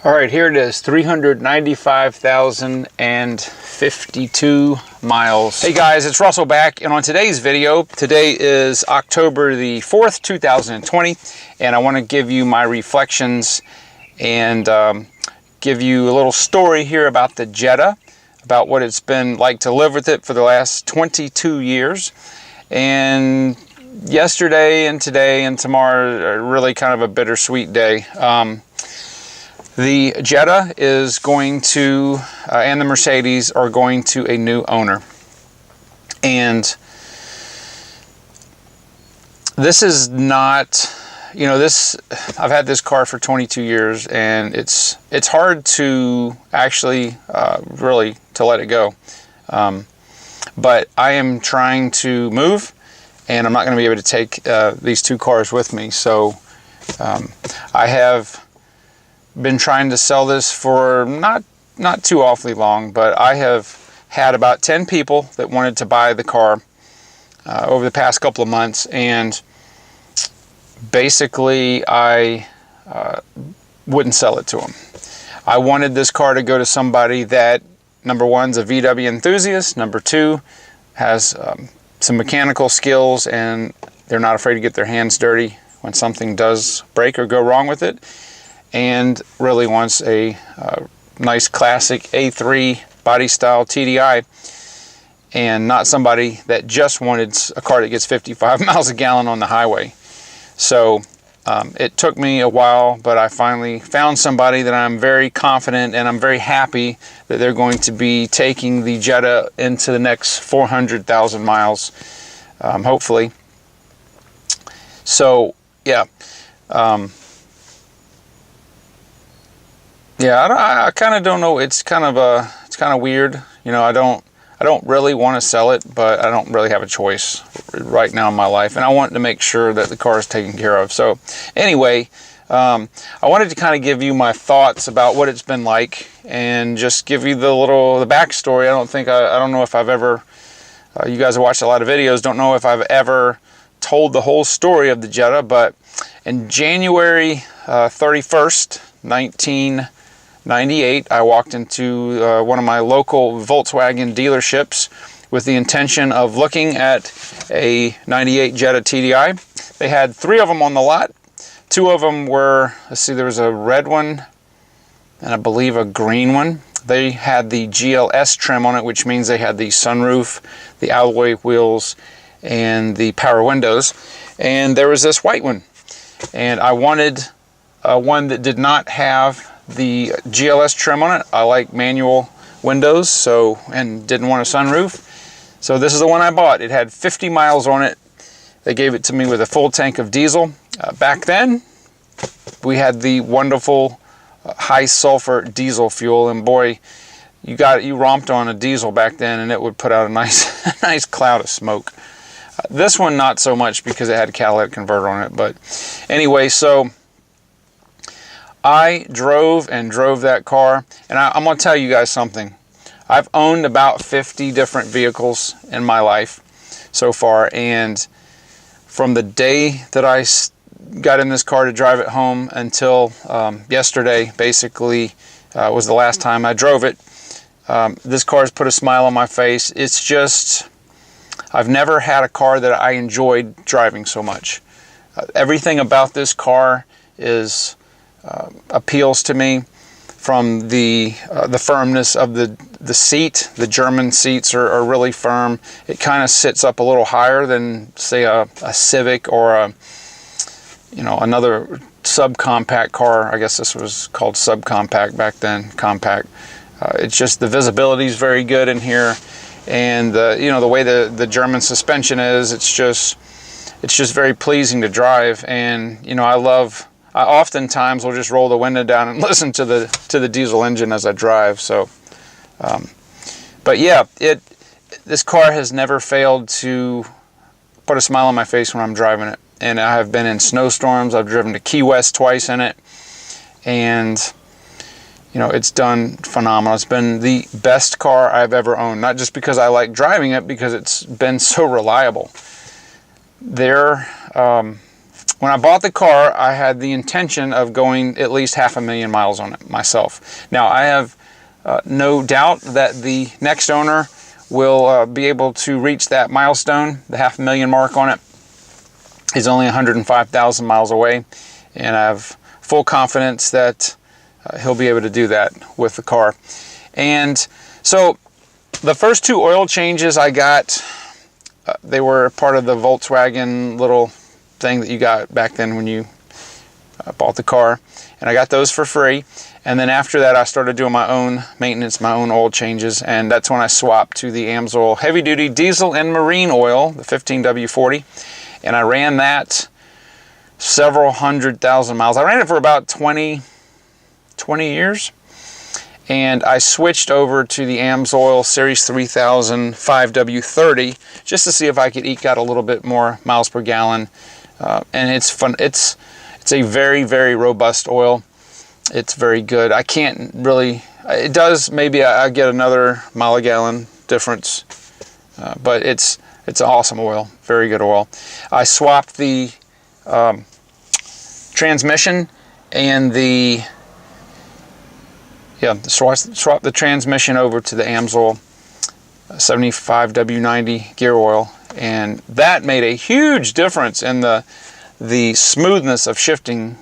All right, here it is, 395,052 miles. Hey guys, it's Russell back, and on today's video, today is October the 4th, 2020, and I want to give you my reflections and give you a little story here about the Jetta, about what it's been like to live with it for the last 22 years. And yesterday and today and tomorrow are really kind of a bittersweet day. The Jetta is going to, and the Mercedes are going to a new owner. And this is not, you know, I've had this car for 22 years, and it's hard to actually really to let it go. But I am trying to move, and I'm not going to be able to take these two cars with me. So I have been trying to sell this for not too awfully long, but I have had about 10 people that wanted to buy the car over the past couple of months, and basically I wouldn't sell it to them. I wanted this car to go to somebody that, number one, is a VW enthusiast, number two, has some mechanical skills, and they're not afraid to get their hands dirty when something does break or go wrong with it, and really wants a nice classic A3 body style TDI, and not somebody that just wanted a car that gets 55 miles a gallon on the highway. So it took me a while, but I finally found somebody that I'm very confident, and I'm very happy that they're going to be taking the Jetta into the next 400,000 miles, hopefully. So yeah. I kind of don't know. It's kind of weird. You know, I don't really want to sell it, but I don't really have a choice right now in my life, and I want to make sure that the car is taken care of. So anyway, I wanted to kind of give you my thoughts about what it's been like, and just give you the backstory. I don't know if I've ever, you guys have watched a lot of videos, don't know if I've ever told the whole story of the Jetta, but in January 31st, 1998, I walked into one of my local Volkswagen dealerships with the intention of looking at a 98 Jetta Tdi. They had 3 of them on the lot. 2 of them were, let's see, there was a red one and I believe a green one. They had the GLS trim on it, which means they had the sunroof, the alloy wheels, and the power windows. And there was this white one, and I wanted one that did not have the GLS trim on it. I like manual windows, and didn't want a sunroof. So this is the one I bought. It had 50 miles on it. They gave it to me with a full tank of diesel. Back then, we had the wonderful high sulfur diesel fuel, and boy, you romped on a diesel back then, and it would put out a nice cloud of smoke. This one not so much, because it had a catalytic converter on it. But anyway, so I drove that car, and I'm going to tell you guys something. I've owned about 50 different vehicles in my life so far, and from the day that I got in this car to drive it home until yesterday, basically, was the last time I drove it. This car has put a smile on my face. It's just, I've never had a car that I enjoyed driving so much. Everything about this car appeals to me, from the firmness of the seat. The German seats are really firm. It kind of sits up a little higher than, say, a Civic or another subcompact car. I guess this was called subcompact back then, compact. It's just, the visibility is very good in here, and the way the German suspension is, it's just very pleasing to drive. And I oftentimes will just roll the window down and listen to the diesel engine as I drive. So, but yeah, this car has never failed to put a smile on my face when I'm driving it. And I have been in snowstorms. I've driven to Key West twice in it, and it's done phenomenal. It's been the best car I've ever owned. Not just because I like driving it, because it's been so reliable. When when I bought the car, I had the intention of going at least 500,000 miles on it myself. Now, I have no doubt that the next owner will be able to reach that milestone. The 500,000 mark on it is only 105,000 miles away, and I have full confidence that he'll be able to do that with the car. And so the first 2 oil changes I got, they were part of the Volkswagen little thing that you got back then when you bought the car, and I got those for free. And then after that, I started doing my own maintenance, my own oil changes, and that's when I swapped to the AMSOIL heavy duty diesel and marine oil, the 15W40, and I ran that several 100,000 miles. I ran it for about 20 years, and I switched over to the AMSOIL Series 3000 5W30 just to see if I could eke out a little bit more miles per gallon. And it's fun. It's a very, very robust oil. It's very good. I can't really, it does, maybe I get another mile a gallon difference, but it's an awesome oil, very good oil. I swapped the transmission and swap the transmission over to the AMSOIL 75W90 gear oil, and that made a huge difference in the smoothness of shifting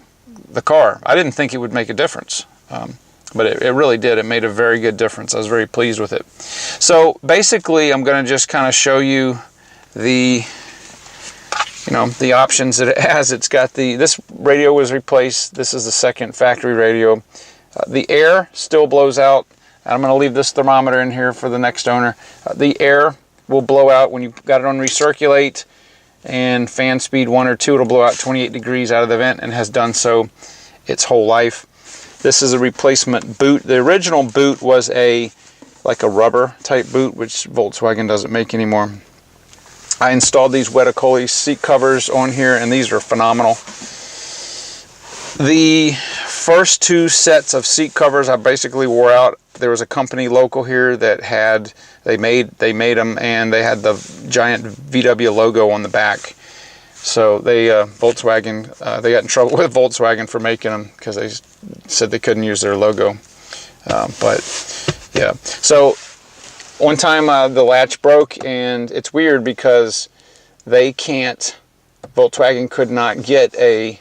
the car. I didn't think it would make a difference, but it really did. It made a very good difference. I was very pleased with it. So basically, I'm going to just kind of show you the options that it has. It's got this radio was replaced. This is the second factory radio. The air still blows out. I'm going to leave this thermometer in here for the next owner. The air will blow out when you've got it on recirculate, and fan speed 1 or 2, it'll blow out 28 degrees out of the vent, and has done so its whole life. This is a replacement boot. The original boot was like a rubber type boot, which Volkswagen doesn't make anymore. I installed these Wetacoli seat covers on here, and these are phenomenal. The first 2 sets of seat covers I basically wore out. There was a company local here that they made them, and they had the giant VW logo on the back. So they Volkswagen, they got in trouble with Volkswagen for making them because they said they couldn't use their logo. But yeah, so one time the latch broke, and it's weird because Volkswagen could not get the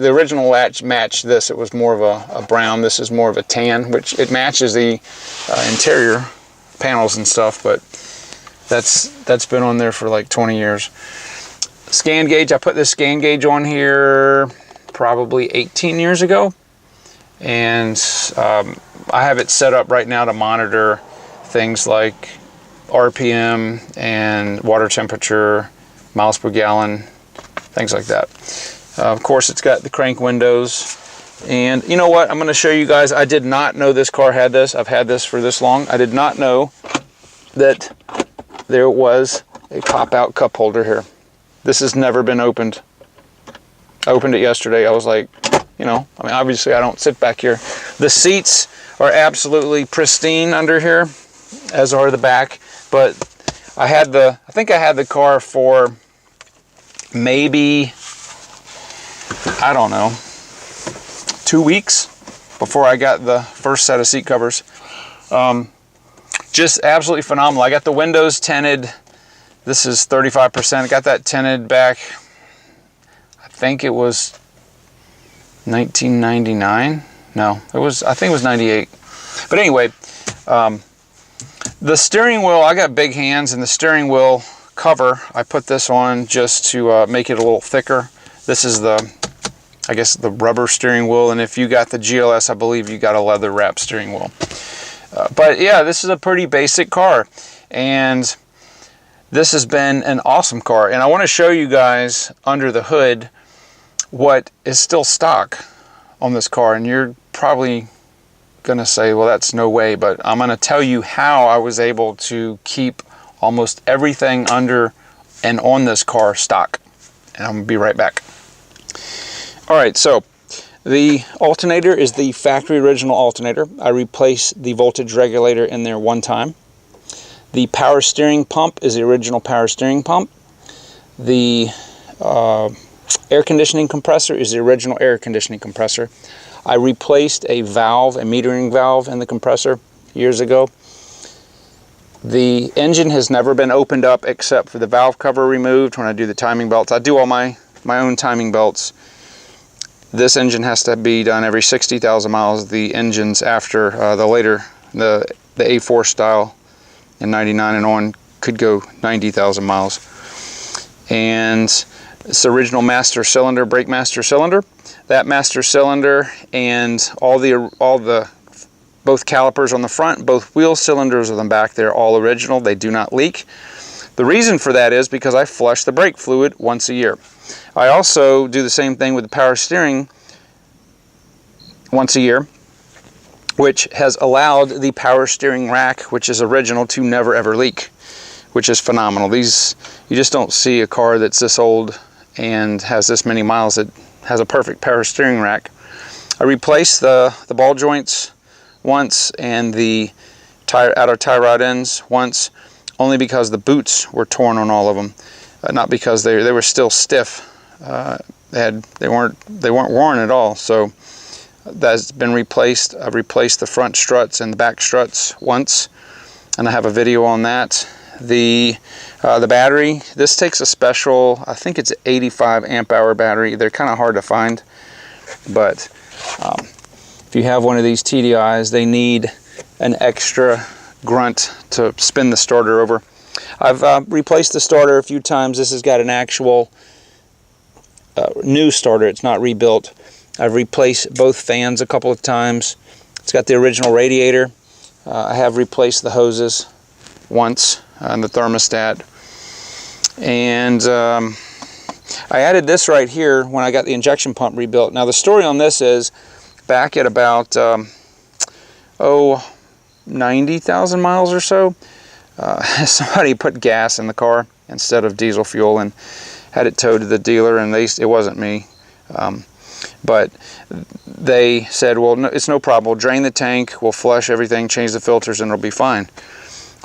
original latch matched this. It was more of a brown. This is more of a tan, which it matches the interior panels and stuff, but that's been on there for like 20 years. Scan gauge, I put this scan gauge on here probably 18 years ago, and I have it set up right now to monitor things like RPM and water temperature, miles per gallon, things like that. Of course, it's got the crank windows. And you know what? I'm going to show you guys. I did not know this car had this. I've had this for this long. I did not know that there was a pop-out cup holder here. This has never been opened. I opened it yesterday. I was like, obviously I don't sit back here. The seats are absolutely pristine under here, as are the back. But I think I had the car for maybe, I don't know, 2 weeks before I got the first set of seat covers. Just absolutely phenomenal. I got the windows tinted. This is 35%. I got that tinted back, I think it was 1999. No, I think it was 98. But anyway, the steering wheel, I got big hands, and the steering wheel cover, I put this on just to make it a little thicker. This is I guess the rubber steering wheel, and if you got the GLS, I believe you got a leather wrap steering wheel. But yeah, this is a pretty basic car, and this has been an awesome car. And I want to show you guys under the hood what is still stock on this car, and you're probably gonna say, well, that's no way, but I'm gonna tell you how I was able to keep almost everything under and on this car stock, and I'm gonna be right back. All right, so the alternator is the factory original alternator. I replaced the voltage regulator in there one time. The power steering pump is the original power steering pump. The air conditioning compressor is the original air conditioning compressor. I replaced a valve, a metering valve in the compressor years ago. The engine has never been opened up except for the valve cover removed when I do the timing belts. I do all my own timing belts. This engine has to be done every 60,000 miles. The engines after the A4 style in 99 and on could go 90,000 miles. And it's the original master cylinder, brake master cylinder. That master cylinder and both calipers on the front, both wheel cylinders on the back, they're all original. They do not leak. The reason for that is because I flush the brake fluid once a year. I also do the same thing with the power steering once a year, which has allowed the power steering rack, which is original, to never ever leak, which is phenomenal. These, you just don't see a car that's this old and has this many miles that has a perfect power steering rack. I replaced the ball joints once and the outer tie rod ends once, only because the boots were torn on all of them, not because they were still stiff. They weren't worn at all. So that's been replaced. I've replaced the front struts and the back struts once, and I have a video on that. The battery, this takes a special, I think it's an 85 amp hour battery. They're kind of hard to find, but if you have one of these TDIs, they need an extra grunt to spin the starter over. I've replaced the starter a few times. This has got an actual new starter. It's not rebuilt. I've replaced both fans a couple of times. It's got the original radiator. I have replaced the hoses once and the thermostat. And I added this right here when I got the injection pump rebuilt. Now the story on this is, back at about 90,000 miles or so, somebody put gas in the car instead of diesel fuel and had it towed to the dealer, and it wasn't me. But they said, well, no, it's no problem. We'll drain the tank, we'll flush everything, change the filters, and it'll be fine.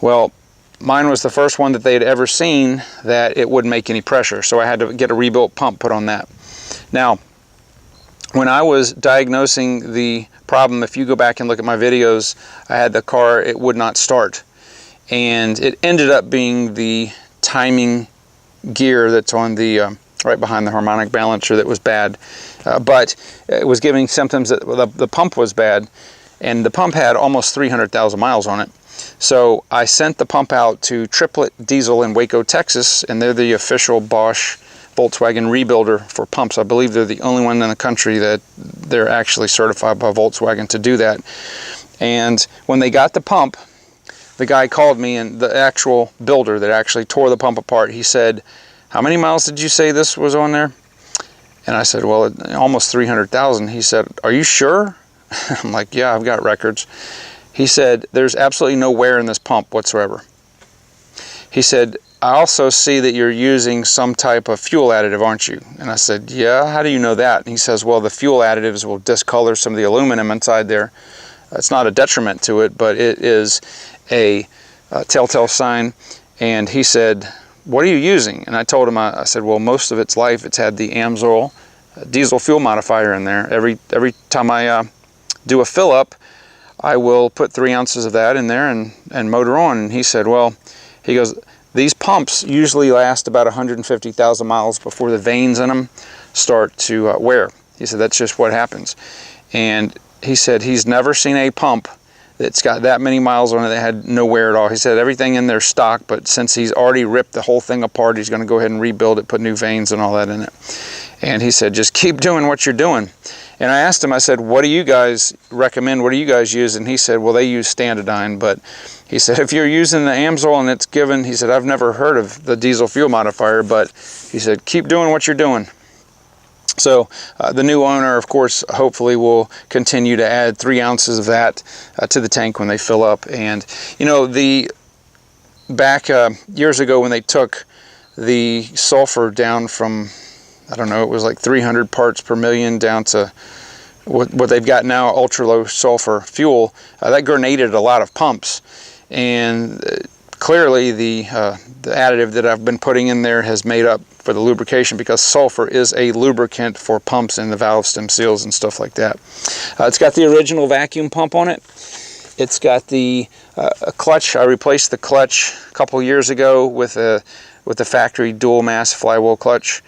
Well, mine was the first one that they had ever seen that it wouldn't make any pressure, so I had to get a rebuilt pump put on that. Now, when I was diagnosing the problem, if you go back and look at my videos, I had the car, it would not start. And it ended up being the timing gear that's on the right behind the harmonic balancer that was bad. But it was giving symptoms that the pump was bad, and the pump had almost 300,000 miles on it. So I sent the pump out to Triplet Diesel in Waco, Texas, and they're the official Bosch Volkswagen rebuilder for pumps. I believe they're the only one in the country that they're actually certified by Volkswagen to do that. And when they got the pump, the guy called me, and the actual builder that actually tore the pump apart, he said, "How many miles did you say this was on there?" And I said, "Well, almost 300,000. He said, "Are you sure?" I'm like, "Yeah, I've got records." He said, "There's absolutely no wear in this pump whatsoever." He said, "I also see that you're using some type of fuel additive, aren't you?" And I said, "Yeah, how do you know that?" And he says, "Well, the fuel additives will discolor some of the aluminum inside there. It's not a detriment to it, but it is a telltale sign." And he said, "What are you using?" And I told him, I said, "Well, most of its life it's had the Amsoil diesel fuel modifier in there. Every time I do a fill up, I will put 3 ounces of that in there and motor on." And he said, "Well," he goes, "these pumps usually last about 150,000 miles before the veins in them start to wear." He said, "That's just what happens." And he said he's never seen a pump that's got that many miles on it that had no wear at all. He said everything in there stock, but since he's already ripped the whole thing apart, he's going to go ahead and rebuild it, put new veins and all that in it. And he said, "Just keep doing what you're doing." And I asked him, I said, "What do you guys recommend? What do you guys use?" And he said, "Well, they use Standardine, but," he said, "if you're using the Amsoil and it's given," he said, "I've never heard of the diesel fuel modifier, but," he said, "keep doing what you're doing." So the new owner, of course, hopefully will continue to add 3 ounces of that to the tank when they fill up. And you know, back years ago when they took the sulfur down from, I don't know, it was like 300 parts per million down to what they've got now, ultra low sulfur fuel, that grenaded a lot of pumps. And clearly the additive that I've been putting in there has made up for the lubrication, because sulfur is a lubricant for pumps and the valve stem seals and stuff like that. It's got the original vacuum pump on it. It's got the clutch. I replaced the clutch a couple years ago with the factory dual mass flywheel clutch.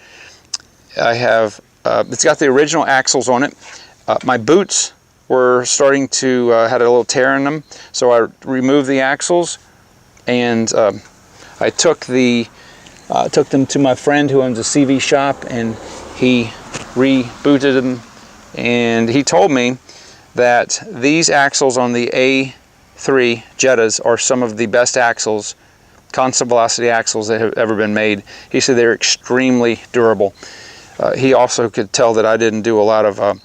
It's got the original axles on it. My boots were starting to had a little tear in them, so I removed the axles, and I took them to my friend who owns a CV shop, and he rebooted them, and he told me that these axles on the A3 Jettas are some of the best axles, constant velocity axles, that have ever been made. He said they're extremely durable. He also could tell that I didn't do a lot of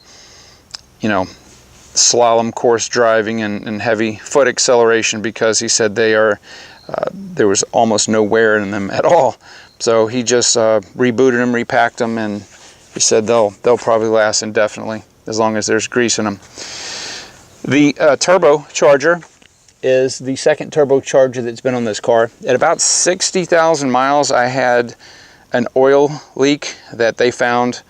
slalom course driving and heavy foot acceleration, because he said there was almost no wear in them at all. So he just rebooted them, repacked them, and he said they'll probably last indefinitely as long as there's grease in them. The turbocharger is the second turbocharger that's been on this car. At about 60,000 miles, I had an oil leak that they found.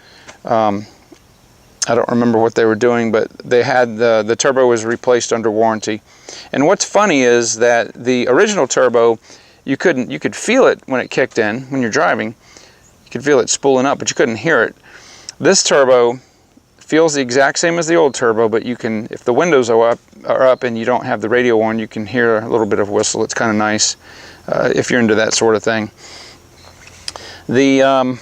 I don't remember what they were doing, but they had the turbo was replaced under warranty. And what's funny is that the original turbo, you could feel it when it kicked in when you're driving. You could feel it spooling up, but you couldn't hear it. This turbo feels the exact same as the old turbo, but you can, if the windows are up and you don't have the radio on, you can hear a little bit of whistle. It's kind of nice if you're into that sort of thing. I'm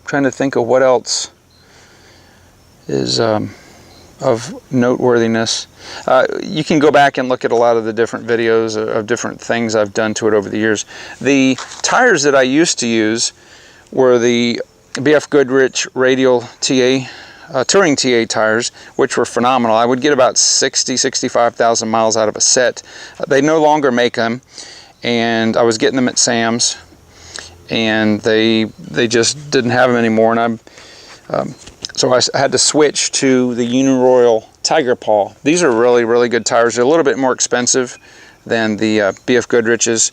trying to think of what else is of noteworthiness. You can go back and look at a lot of the different videos of different things I've done to it over the years. The tires that I used to use were the BF Goodrich Radial TA, Touring TA tires, which were phenomenal. I would get about 65,000 miles out of a set. They no longer make them, and I was getting them at Sam's, and they just didn't have them anymore, and so I had to switch to the Uniroyal Tiger Paw. These are really, really good tires. They're a little bit more expensive than the BF Goodrich's,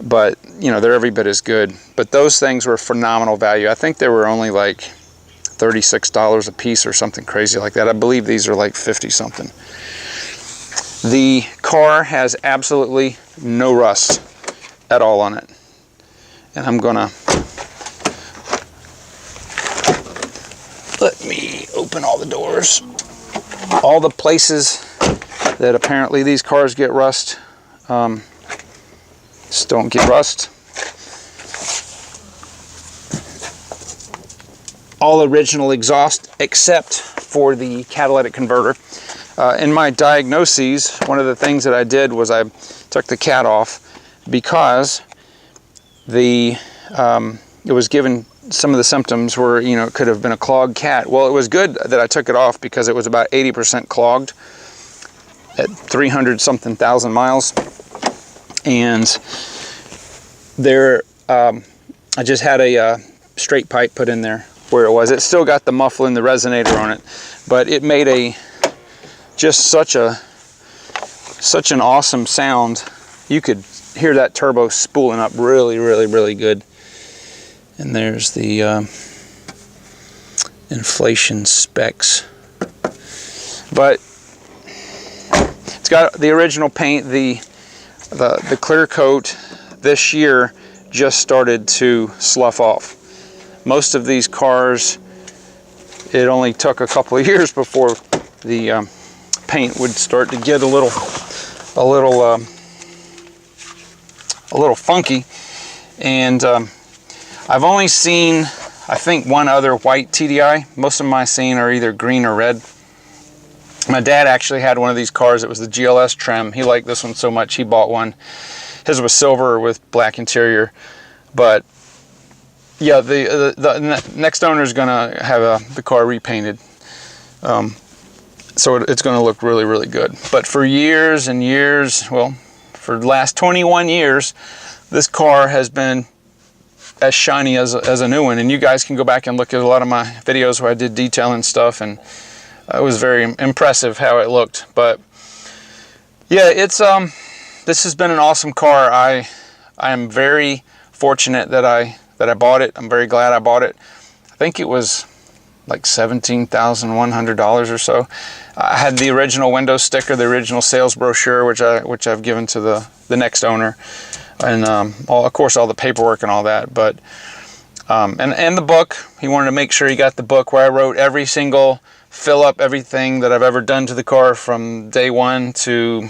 but they're every bit as good. But those things were phenomenal value. I think they were only like $36 a piece or something crazy like that. I believe these are like 50 something. The car has absolutely no rust at all on it. And I'm gonna let me open all the doors. All the places that apparently these cars get rust, just don't get rust. All original exhaust except for the catalytic converter. In my diagnoses, one of the things that I did was I took the cat off because it was given some of the symptoms were, it could have been a clogged cat. Well, it was good that I took it off because it was about 80% clogged at 300 something thousand miles. And there, I just had a straight pipe put in there where it was. It still got the muffler and the resonator on it, but it made just such an awesome sound. You could hear that turbo spooling up really, really, really good. And there's the inflation specs. But it's got the original paint. The clear coat this year just started to slough off. Most of these cars, it only took a couple of years before the paint would start to get a little funky. And I've only seen, I think, one other white TDI. Most of my seen are either green or red. My dad actually had one of these cars. It was the GLS trim. He liked this one so much he bought one. His was silver with black interior. But yeah, the next owner is gonna have the car repainted, so it's gonna look really, really good. But for years and years, well, for the last 21 years, this car has been as shiny as a new one. And you guys can go back and look at a lot of my videos where I did detailing stuff, and it was very impressive how it looked. But yeah, it's this has been an awesome car. I am very fortunate that I bought it. I'm very glad I bought it. I think it was like $17,100 or so. I had the original window sticker, the original sales brochure, which I've given to the next owner, and of course all the paperwork and all that. But and the book. He wanted to make sure he got the book where I wrote every single fill up, everything that I've ever done to the car from day one to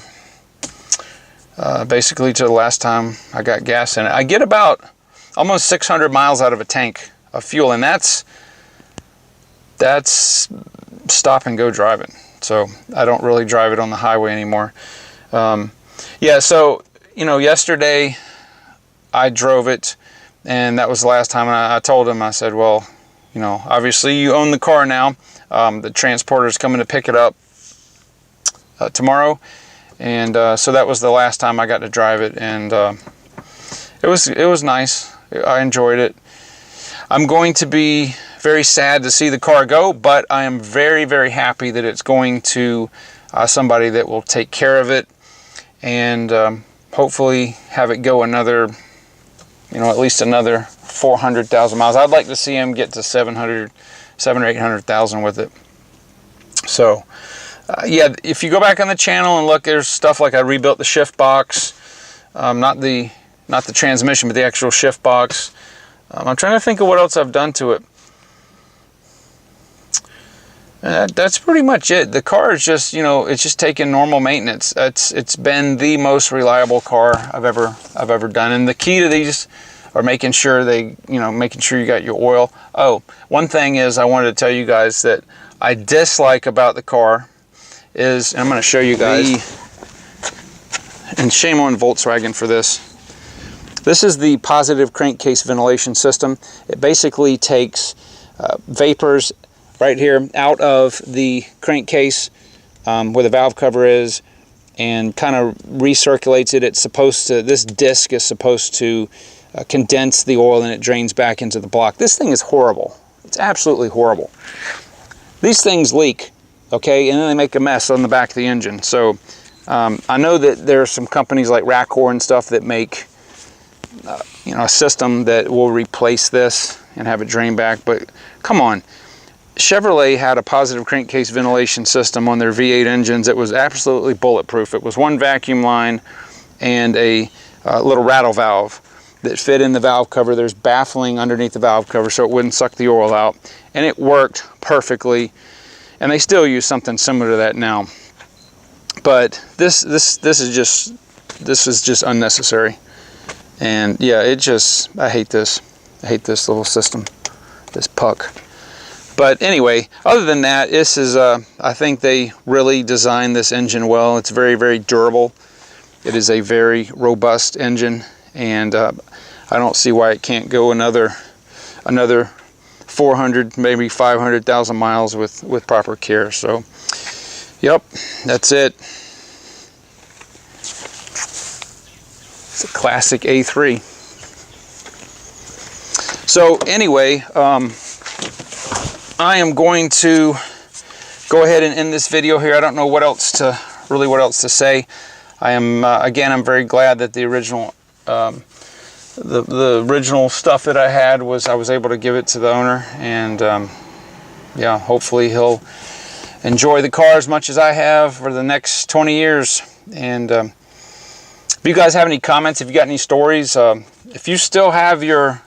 basically to the last time I got gas in it. I get about almost 600 miles out of a tank of fuel, and that's stop and go driving. So I don't really drive it on the highway anymore. Yeah, so yesterday I drove it, and that was the last time. And I told him, I said, well, obviously you own the car now. The transporter's coming to pick it up tomorrow, and so that was the last time I got to drive it, and it was nice. I enjoyed it. I'm going to be very sad to see the car go, but I am very, very happy that it's going to somebody that will take care of it, and hopefully have it go another, at least another 400,000 miles. I'd like to see him get to 700 or 800,000 with it. So yeah, if you go back on the channel and look, there's stuff like I rebuilt the shift box, not the transmission, but the actual shift box. I'm trying to think of what else I've done to it. That's pretty much it. The car is just, it's just taking normal maintenance. It's been the most reliable car I've ever done. And the key to these are making sure making sure you got your oil. Oh, one thing is I wanted to tell you guys that I dislike about the car is, and I'm going to show you guys, and shame on Volkswagen for this. This is the positive crankcase ventilation system. It basically takes vapors right here out of the crankcase where the valve cover is, and kind of recirculates it. This disc is supposed to condense the oil, and it drains back into the block. This thing is horrible. It's absolutely horrible. These things leak, okay, and then they make a mess on the back of the engine. So I know that there are some companies like Raccor and stuff that make a system that will replace this and have it drain back, but come on. Chevrolet had a positive crankcase ventilation system on their V8 engines. It was absolutely bulletproof. It was one vacuum line and a little rattle valve that fit in the valve cover. There's baffling underneath the valve cover so it wouldn't suck the oil out, and it worked perfectly. And they still use something similar to that now. But this is just unnecessary. And yeah, I hate this. I hate this little system, this puck. But anyway, other than that, this is, I think they really designed this engine well. It's very, very durable. It is a very robust engine, and I don't see why it can't go another 400, maybe 500,000 miles with proper care. So, yep, that's it. It's a classic A3. So anyway, I am going to go ahead and end this video here. I don't know what else to say. I am again, I'm very glad that the original the original stuff that I had I was able to give it to the owner, and yeah, hopefully he'll enjoy the car as much as I have for the next 20 years. And if you guys have any comments, if you got any stories, if you still have your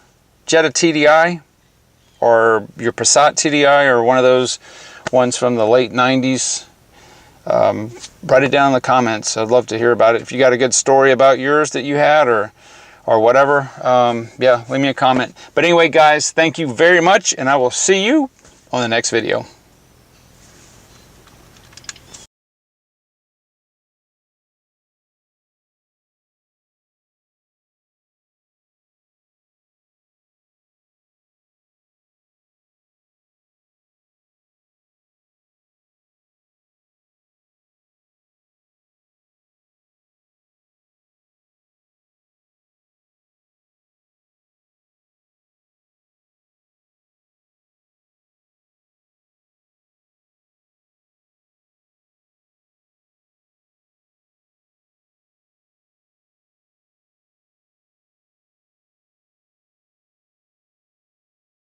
Jetta Tdi or your Passat Tdi or one of those ones from the late 90s, write it down in the comments. I'd love to hear about it. If you got a good story about yours that you had or whatever, yeah, leave me a comment. But anyway, guys, thank you very much, and I will see you on the next video.